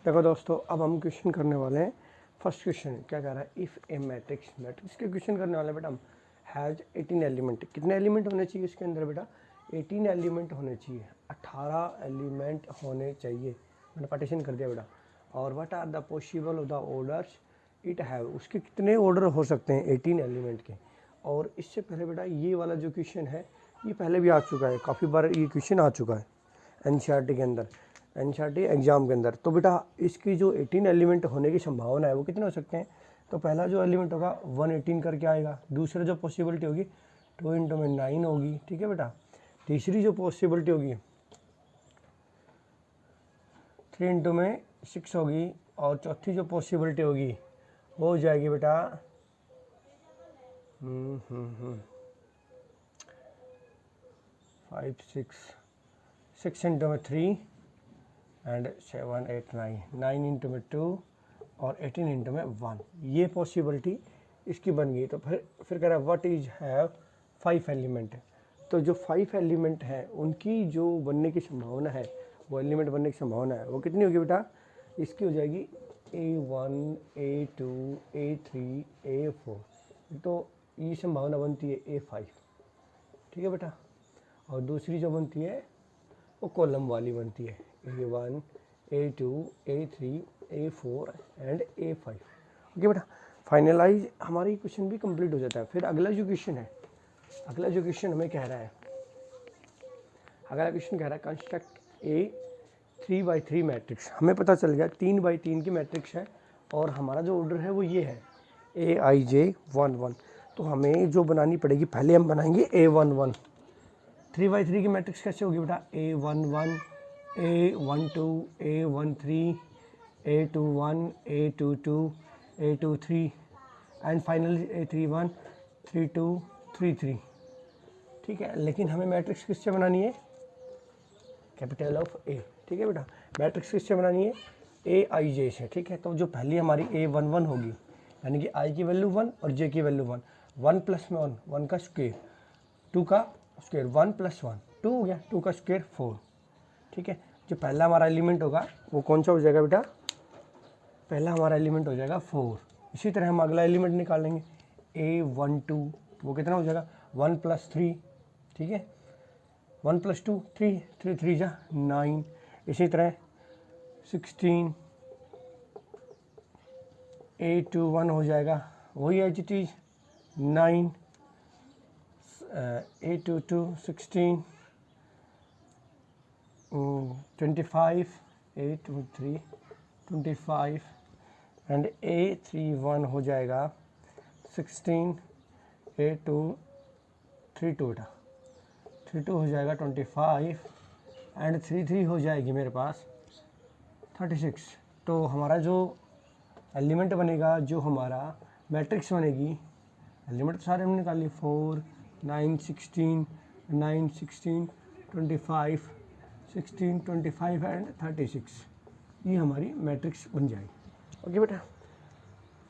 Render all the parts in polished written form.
देखो दोस्तों, अब हम क्वेश्चन करने वाले हैं। फर्स्ट क्वेश्चन क्या कह रहा है, इफ़ ए मैट्रिक्स के क्वेश्चन करने वाले बेटा हम हैज़ 18 एलिमेंट। कितने एलिमेंट होने चाहिए इसके अंदर बेटा? 18 एलिमेंट होने चाहिए, 18 एलिमेंट होने चाहिए। मैंने पार्टीशन कर दिया बेटा। और what are the possible of the orders it have, उसके कितने ऑर्डर हो सकते हैं 18 एलिमेंट के। और इससे पहले बेटा ये वाला जो क्वेश्चन है ये पहले भी आ चुका है, काफ़ी बार ये क्वेश्चन आ चुका है एनसीईआरटी के अंदर, एनसीईआरटी एग्जाम के अंदर। तो बेटा इसकी जो 18 एलिमेंट होने की संभावना है वो कितने हो सकते हैं? तो पहला जो एलिमेंट होगा 118 करके आएगा। दूसरा जो पॉसिबिलिटी होगी 2 इंटू में 9 होगी, ठीक है बेटा। तीसरी जो पॉसिबिलिटी होगी 3 इंटू में 6 होगी। और चौथी जो पॉसिबिलिटी होगी वो हो जाएगी बेटा 6 इंटू में 3 एंड 7 8 9 इंटू में 2 और 18 इंटू में 1। ये पॉसिबिलिटी इसकी बन गई। तो फिर कह रहा है व्हाट इज हैव 5 एलिमेंट। तो जो 5 एलिमेंट हैं उनकी जो बनने की संभावना है, वो एलिमेंट बनने की संभावना है वो कितनी होगी बेटा? इसकी हो जाएगी A1 A2 A3 A4। तो ये संभावना बनती है A5, ठीक है बेटा। और दूसरी जो बनती है वो कॉलम वाली बनती है, A1 A2 A3 A4 and A5। Okay बेटा, फाइनलाइज हमारी क्वेश्चन भी कंप्लीट हो जाता है। फिर अगला जो क्वेश्चन है, अगला जो क्वेश्चन हमें कह रहा है, अगला क्वेश्चन कह रहा है कंस्ट्रक्ट ए 3x3 मैट्रिक्स। हमें पता चल गया 3x3 की मैट्रिक्स है और हमारा जो ऑर्डर है वो ये है AIJ 1 1। तो हमें जो बनानी पड़ेगी, पहले हम बनाएंगे A11। 3x3 की मैट्रिक्स कैसे होगी बेटा? A11 A12 A13 A21 A22 A23 and finally A31 32 33, ठीक है। लेकिन हमें मैट्रिक्स किससे बनानी है? कैपिटल ऑफ ए, ठीक है बेटा। मैट्रिक्स किससे बनानी है? AIJ से, ठीक है। तो जो पहली हमारी A11 होगी, यानी कि I की वैल्यू 1 और J की वैल्यू 1, 1 प्लस में 1, 1 का स्क्वेयर, 2 का स्क्वेयर, 1 प्लस 1 2 हो गया, 2 का स्क्वेयर 4, ठीक है। जो पहला हमारा एलिमेंट होगा वो कौन सा हो जाएगा बेटा? पहला हमारा एलिमेंट हो जाएगा 4। इसी तरह हम अगला एलिमेंट निकालेंगे A12, वो कितना हो जाएगा? 1 प्लस 3, ठीक है। 1 प्लस 2 3, 3 3 जा 9। इसी तरह 16 A21 हो जाएगा, वही H T 9 A22 16 25 A23 25 and A31 हो जाएगा 16 A232 बेटा 32 हो जाएगा 25 एंड 33 हो जाएगी मेरे पास 36। तो हमारा जो एलिमेंट बनेगा, जो हमारा मैट्रिक्स बनेगी, एलिमेंट तो सारे हमने निकाल लिए 4 9 16 9 16 25 16 25 एंड 36। ये हमारी मैट्रिक्स बन जाएगी। ओके बेटा,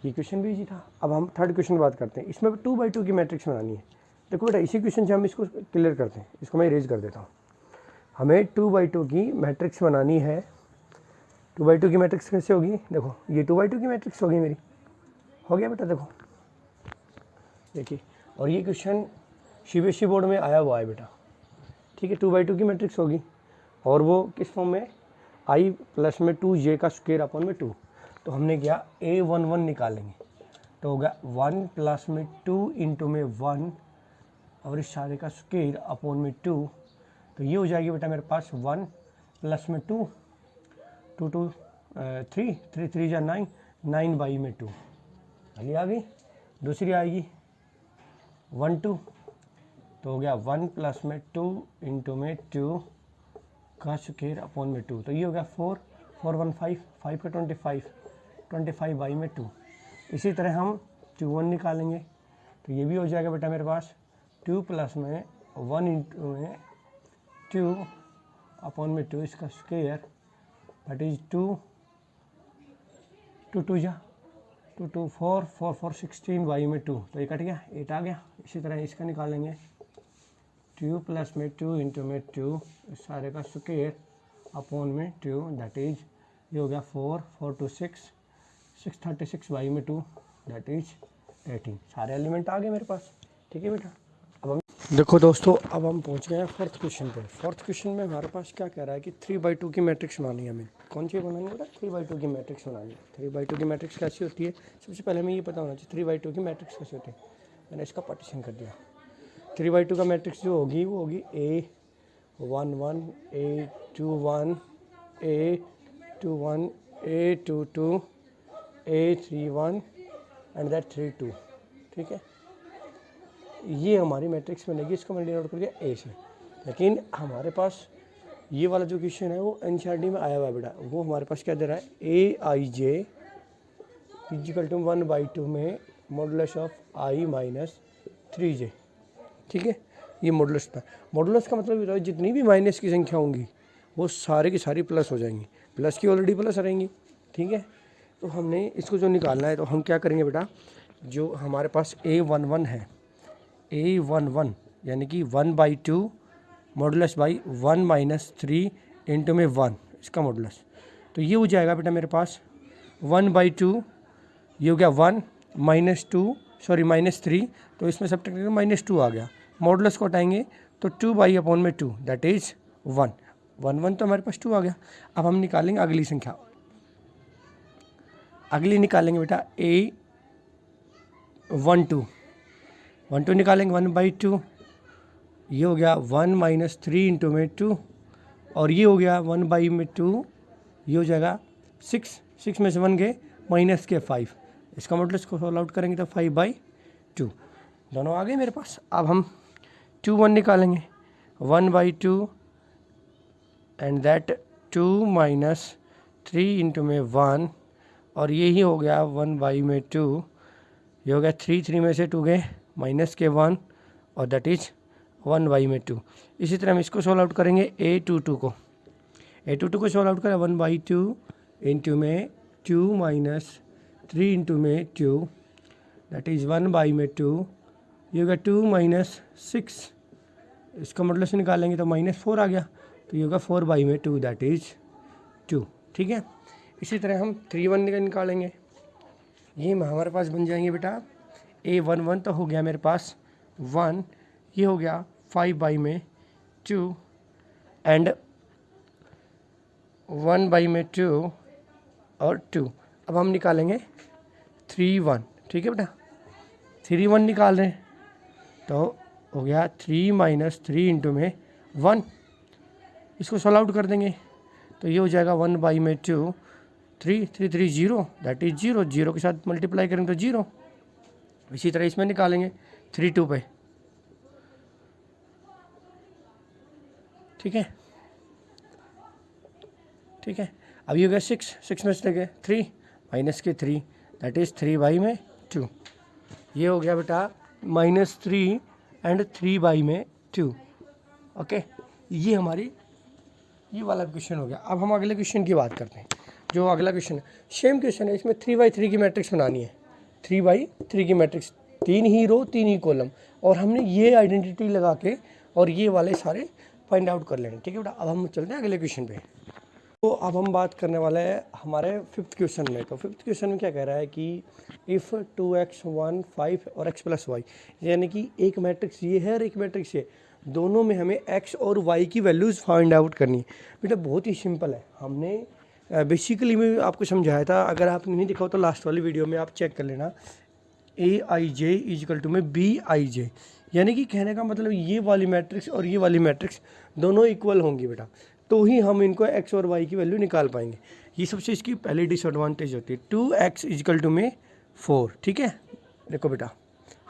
ये क्वेश्चन भी इजी था। अब हम थर्ड क्वेश्चन की बात करते हैं। इसमें 2x2 की मैट्रिक्स बनानी है। देखो बेटा, इसी क्वेश्चन से हम इसको क्लियर करते हैं। इसको मैं इरेज कर देता हूँ। हमें 2x2 की मैट्रिक्स बनानी है। 2x2 की मैट्रिक्स कैसे होगी? देखो, ये 2x2 की मैट्रिक्स होगी मेरी। हो गया बेटा, देखो देखिए। और ये क्वेश्चन सीबीएसई बोर्ड में आया हुआ है बेटा, ठीक है। 2x2 की मैट्रिक्स होगी और वो किस फॉर्म में? I प्लस में 2J का स्क्वेयर अपॉन में 2। तो हमने किया A11 निकालेंगे, तो होगा 1 प्लस में 2 इंटू में 1 और इस सारे का स्क्वेयर अपॉन में 2। तो ये हो जाएगी बेटा मेरे पास 1 प्लस में 2 2 2 3 3 3 जा 9 9 बाई में 2, पहली आ गई। दूसरी आएगी 1 2, तो हो गया 1 प्लस में 2 इंटू में 2 का स्क्वायर अपॉन में 2। तो ये हो गया 4 4 1 5 5 का 25 25 बाई में 2। इसी तरह हम 2 1 निकालेंगे, तो ये भी हो जाएगा बेटा मेरे पास 2 प्लस में 1 इंटू में 2 अपॉन में 2 इसका स्क्वायर, दैट इज 2 2 2 जा 2 2 4 4 4 16 बाई में 2। तो ये कट गया, 8 आ गया। इसी तरह इसका निकालेंगे 2 प्लस में 2 इंटू में 2 इस सारे का स्क्वायर अपॉन में 2, दैट इज ये हो गया 4, 4 to 6, 636 बाई में 2 दैट इज 18। सारे एलिमेंट आ गए मेरे पास। ठीक है बेटा, अब हम देखो दोस्तों, अब हम पहुंच गए हैं फोर्थ क्वेश्चन पे। फोर्थ क्वेश्चन में हमारे पास क्या कह रहा है कि 3/2 की मैट्रिक्स बनानी है हमें। कौन सी बनानी है बेटा? 3/2 की मैट्रिक्स बनानी है। 3/2 की मैट्रिक्स कैसी होती है? सबसे पहले हमें ये पता होना चाहिए 3/2 की मैट्रिक्स कैसी होती है। मैंने इसका पार्टीशन कर दिया। 3/2 का मैट्रिक्स जो होगी वो होगी A11, A21, A21, A22, A31 and that 32। ठीक है, ये हमारी मैट्रिक्स बनेगी। इसको मैंने डिनोट कर दिया A से। लेकिन हमारे पास ये वाला जो क्वेश्चन है वो एनसीईआरटी में आया हुआ है बेटा। वो हमारे पास क्या दे रहा है? AIJ इक्वल टू 1/2 में modulus of I minus 3J। ठीक है, ये मॉडुलस था। मॉडुलस का मतलब ये जितनी भी माइनस की संख्या होंगी वो सारी की सारी प्लस हो जाएंगी। प्लस की ऑलरेडी प्लस रहेंगी। ठीक है, तो हमने इसको जो निकालना है तो हम क्या करेंगे बेटा, जो हमारे पास A11 है, A11 यानी कि 1/2 मॉडुलस बाई 1 माइनस 3 इंटू में 1, इसका मॉडुलस। तो ये हो जाएगा बेटा मेरे पास 1/2, ये हो गया 1 -3, तो इसमें सब -2 आ गया। मॉडुलस को हटाएंगे तो 2/2 दैट इज 1 1 तो हमारे पास 2 आ गया। अब हम निकालेंगे अगली संख्या। अगली निकालेंगे बेटा A12 निकालेंगे 1/2, ये हो गया 1 - 3 इंटू में 2, और ये हो गया 1/2, ये हो जाएगा 6 में से 1 गए माइनस के 5। इसका मॉडुलस को सॉल्व आउट करेंगे तो 5/2 दोनों आ गए मेरे पास। अब हम 2 निकालेंगे 1/2 एंड दैट 2 - 3 इंटू में 1, और यही हो गया 1/2, ये हो गया 3 में से 2 गए माइनस के 1, और दैट इज 1/2। इसी तरह हम इसको सॉल्व आउट करेंगे A22 को। A22 को सॉल्व आउट करें 1/2 इंटू में 2 - 3 इंटू में 2 दैट इज 1/2, ये हो गया 2 - 6, इसका मतलब से निकालेंगे तो -4 आ गया, तो ये होगा 4/2 दैट इज 2। ठीक है, इसी तरह हम 3/1 निकालेंगे। ये हमारे पास बन जाएंगे बेटा A11 तो हो गया मेरे पास 1, ये हो गया 5/2 एंड 1/2 और 2। अब हम निकालेंगे 3/1। ठीक है बेटा, 3/1 निकाल रहे हैं तो हो गया 3 - 3 इंटू में 1, इसको सॉल्व आउट कर देंगे तो ये हो जाएगा 1/2, 3 3 3 0 दैट इज 0, 0 के साथ मल्टीप्लाई करेंगे तो 0। इसी तरह इसमें निकालेंगे 3/2 पे। ठीक है, ठीक है, अब ये हो गया 6 में से गए 3 माइनस के 3 दैट इज 3/2। ये हो गया बेटा -3 एंड 3/2। ओके, ये हमारी ये वाला क्वेश्चन हो गया। अब हम अगले क्वेश्चन की बात करते हैं। जो अगला क्वेश्चन है सेम क्वेश्चन है, इसमें 3/3 की मैट्रिक्स बनानी है। 3/3 की मैट्रिक्स, 3 ही रो 3 ही कॉलम, और हमने ये आइडेंटिटी लगा के और ये वाले सारे फाइंड आउट कर लेंगे। ठीक है बेटा, अब हम चलते हैं अगले क्वेश्चन पे। तो अब हम बात करने वाले हैं हमारे 5th क्वेश्चन में। तो 5th क्वेश्चन में क्या कह रहा है कि इफ़ 2x 1 5 और x + y, यानी कि एक मैट्रिक्स ये है और एक मैट्रिक्स ये, दोनों में हमें x और y की वैल्यूज़ फाइंड आउट करनी है। बेटा बहुत ही सिंपल है, हमने बेसिकली मैं आपको समझाया था। अगर आपने नहीं देखा हो तो लास्ट वाली वीडियो में आप चेक कर लेना। AIJ इक्वल टू में BIJ, यानी कि कहने का मतलब ये वाली मैट्रिक्स और ये वाली मैट्रिक्स दोनों इक्वल होंगी बेटा, तो ही हम इनको x और y की वैल्यू निकाल पाएंगे। ये सबसे इसकी पहली डिसएडवांटेज होती है। 2x इक्वल टू में 4। ठीक है, देखो बेटा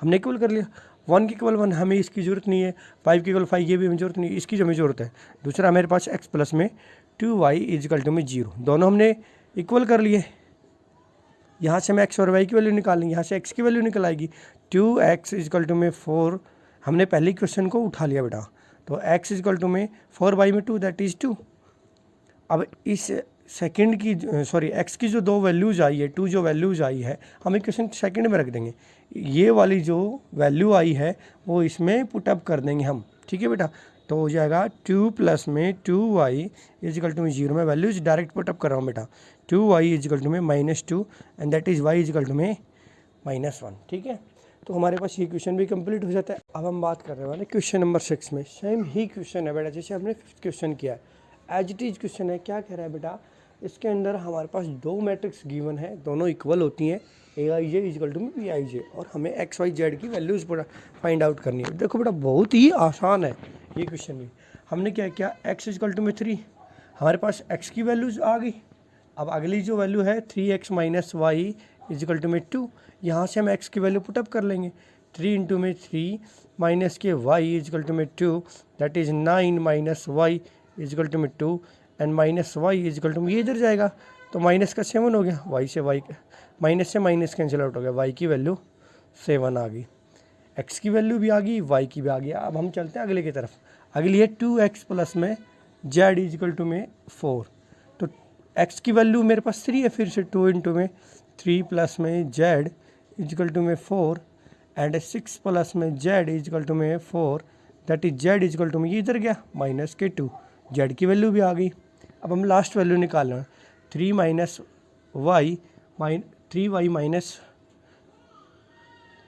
हमने इक्वल कर लिया। 1 की इक्वल 1, हमें इसकी ज़रूरत नहीं है। 5 की इक्वल 5, ये भी हमें ज़रूरत नहीं है, इसकी जो हमें ज़रूरत है। दूसरा मेरे पास x प्लस में 2y इक्वल टू में 0, दोनों हमने इक्वल कर लिए। यहाँ से हम x और y की वैल्यू निकालेंगे, यहाँ से x की वैल्यू निकल आएगी। 2x इक्वल टू में 4, हमने पहले क्वेश्चन को उठा लिया बेटा, तो x इक्वल टू में 4/2 दैट इज़ 2। अब इस सेकंड की x की जो 2 वैल्यूज़ आई है, 2 जो वैल्यूज़ आई है, हम इक्वेशन सेकंड में रख देंगे। ये वाली जो वैल्यू आई है वो इसमें पुट अप कर देंगे हम। ठीक है बेटा, तो हो जाएगा 2 प्लस में 2y इजिकल टू में 0, में वैल्यूज डायरेक्ट पुटअप कर रहा हूँ बेटा, 2y इजिकल टू में -2 and that is y equal to में -1। ठीक है, तो हमारे पास ये क्वेश्चन भी कंप्लीट हो जाता है। अब हम बात करने वाले क्वेश्चन नंबर 6 में। सेम ही क्वेश्चन है बेटा जैसे हमने 5th क्वेश्चन किया है, एज इट इज क्वेश्चन है। क्या कह रहा है बेटा, इसके अंदर हमारे पास दो मैट्रिक्स गिवन है, दोनों इक्वल होती हैं, Aij इजिकल टू में Bij, और हमें XYZ की वैल्यूज फाइंड आउट करनी है। देखो बेटा बहुत ही आसान है ये क्वेश्चन भी। हमने क्या किया, x इजिकल टू में 3, हमारे पास x की वैल्यूज आ गई। अब अगली जो वैल्यू है 3x minus y equal to में 2, यहाँ से हम x की वैल्यू पुटअप कर लेंगे। 3 इंटू में 3 माइनस के y इजिकल टू में 2, that is 9 minus y equal to में 2 and minus y equal to में, ये इधर जाएगा तो माइनस का 7 हो गया, y से माइनस से माइनस कैंसिल आउट हो गया, y की वैल्यू 7 आ गई, x की वैल्यू भी आ गई, y की भी आ गई। अब हम चलते हैं अगले की तरफ। अगली है 2x प्लस में z इजिकल टू में 4, तो x की वैल्यू मेरे पास 3 है, फिर से 2 इंटू में 3 प्लस में z इजिकल टू में 4 एंड 6 प्लस में z इजिकल टू में 4, that is z equal to में, ये इधर गया माइनस के 2, z की वैल्यू भी आ गई। अब हम लास्ट वैल्यू निकाल रहे हैं, 3 minus y 3y minus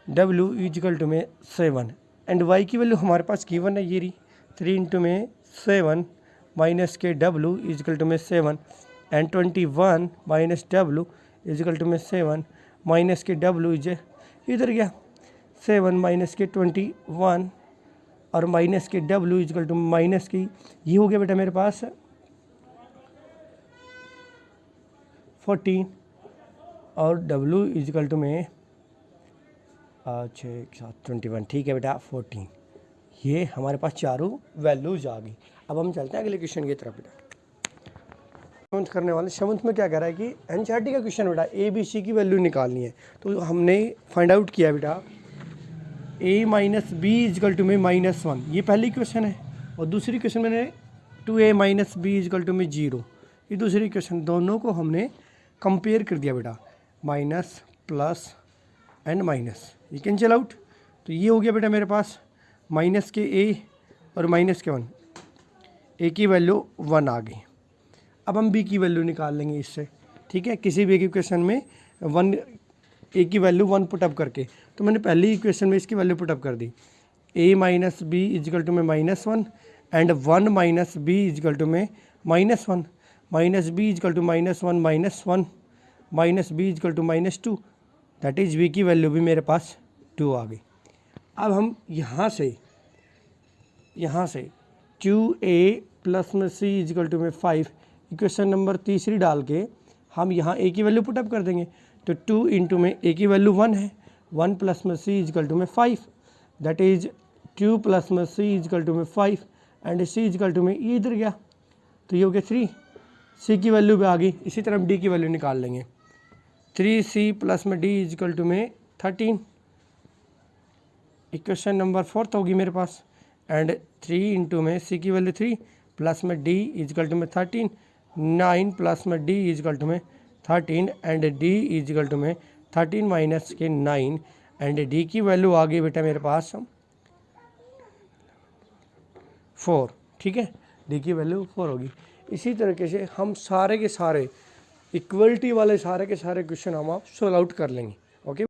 w equal to में 7 एंड y की वैल्यू हमारे पास गिवन है, ये रही 3 इंटू में 7 माइनस के w इजिकल टू में 7 and 21 minus w equal to में 7 माइनस के w इधर गया 7 माइनस के 21 और माइनस के w इजिकल टू माइनस की, ये हो गया बेटा मेरे पास 14 और w इजिकल टू में 21, ठीक है बेटा 14। ये हमारे पास चारों वैल्यूज आ गई। अब हम चलते हैं अगले क्वेश्चन की तरफ बेटा। सेवंथ करने वाले, सेवंथ में क्या कह रहा है कि एनसीईआरटी का क्वेश्चन बेटा ABC की वैल्यू निकालनी है। तो हमने फाइंड आउट किया बेटा a minus B equal to में -1, ये पहली क्वेश्चन है, और दूसरी क्वेश्चन मैंने 2a minus B equal to में 0, ये दूसरी क्वेश्चन। दोनों को हमने कंपेयर कर दिया बेटा, माइनस प्लस एंड माइनस, ये कैंसिल आउट, तो ये हो गया बेटा मेरे पास माइनस के a और माइनस के 1, a की वैल्यू 1 आ गई। अब हम b की वैल्यू निकाल लेंगे इससे, ठीक है, किसी भी इक्वेशन में a की वैल्यू 1 पुटअप करके। तो मैंने पहली इक्वेशन में इसकी वैल्यू पुटअप कर दी, a minus B equal to में -1 and 1 minus B equal to में -1, minus B equal to -1 -1 minus B equal to -2, that is v की वैल्यू भी मेरे पास 2 आ गई। अब हम यहाँ से 2a प्लस में c इजिकल टू में 5 इक्वेशन नंबर तीसरी डाल के हम यहाँ a की वैल्यू पुटअप कर देंगे। तो 2 इंटू में a की वैल्यू 1 है, 1 प्लस में c इजिकल टू में 5, दैट इज 2 प्लस में c इजिकल टू में 5 एंड c इजिकल टू में, ये इधर गया तो ये हो गया 3, c की वैल्यू भी आ गई। इसी तरह हम d की वैल्यू निकाल लेंगे, 3c प्लस में d इजिकल टू में 13, इक्वेशन नंबर 4 होगी मेरे पास, एंड 3 इंटू में c की वैल्यू 3 प्लस में d इजिकल टू में 13, 9 प्लस में d इजिकल टू में 13 एंड d इजिकल टू में 13 माइनस के 9 एंड d की वैल्यू आ गई बेटा मेरे पास 4, ठीक है, d की वैल्यू 4 होगी। इसी तरीके से हम सारे के सारे इक्वलिटी वाले सारे के सारे क्वेश्चन हम आप सोल्व आउट कर लेंगे। ओके।